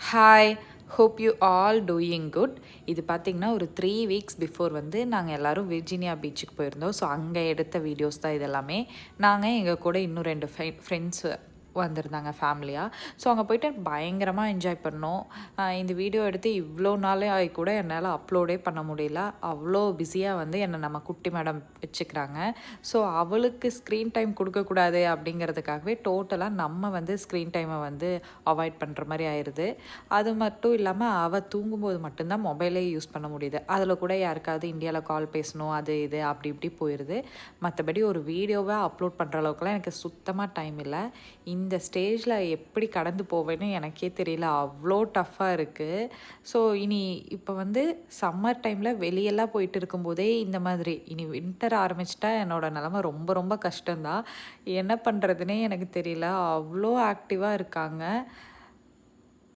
Hi, hope you all doing good. இது பார்த்திங்கன்னா ஒரு 3 வீக்ஸ் பிஃபோர் வந்து நாங்கள் எல்லோரும் விர்ஜீனியா பீச்சுக்கு போயிருந்தோம். ஸோ அங்கே எடுத்த வீடியோஸ் தான் இதெல்லாமே. நாங்கள் எங்கள் கூட இன்னும் 2 ஃப்ரெண்ட்ஸு வந்திருந்தாங்க ஃபேமிலியாக. ஸோ அங்கே போய்ட்டு பயங்கரமாக என்ஜாய் பண்ணோம். இந்த வீடியோ எடுத்து இவ்வளோ நாளே ஆகி கூட என்னால் அப்லோடே பண்ண முடியல. அவ்வளோ பிஸியாக வந்து என்னை நம்ம குட்டி மேடம் வச்சுக்கிறாங்க. ஸோ அவளுக்கு ஸ்க்ரீன் டைம் கொடுக்கக்கூடாது அப்படிங்கிறதுக்காகவே டோட்டலாக நம்ம வந்து ஸ்க்ரீன் டைமை வந்து அவாய்ட் பண்ணுற மாதிரி ஆயிடுது. அது மட்டும் இல்லாமல் அவள் தூங்கும்போது மட்டும்தான் மொபைலே யூஸ் பண்ண முடியுது. அதில் கூட யாருக்காவது இந்தியாவில் கால் பேசணும் அது இது அப்படி இப்படி போயிடுது. மற்றபடி ஒரு வீடியோவை அப்லோட் பண்ணுற அளவுக்குலாம் எனக்கு சுத்தமாக டைம் இல்லை. இந்த ஸ்டேஜில் எப்படி கடந்து போவேன்னு எனக்கே தெரியல. அவ்வளோ டஃப்பாக இருக்குது. ஸோ இனி இப்போ வந்து சம்மர் டைமில் வெளியெல்லாம் போயிட்டு இருக்கும்போதே இந்த மாதிரி இனி வின்டர் ஆரம்பிச்சிட்டா என்னோடய நிலமை ரொம்ப ரொம்ப கஷ்டம்தான். என்ன பண்ணுறதுனே எனக்கு தெரியல. அவ்வளோ ஆக்டிவாக இருக்காங்க.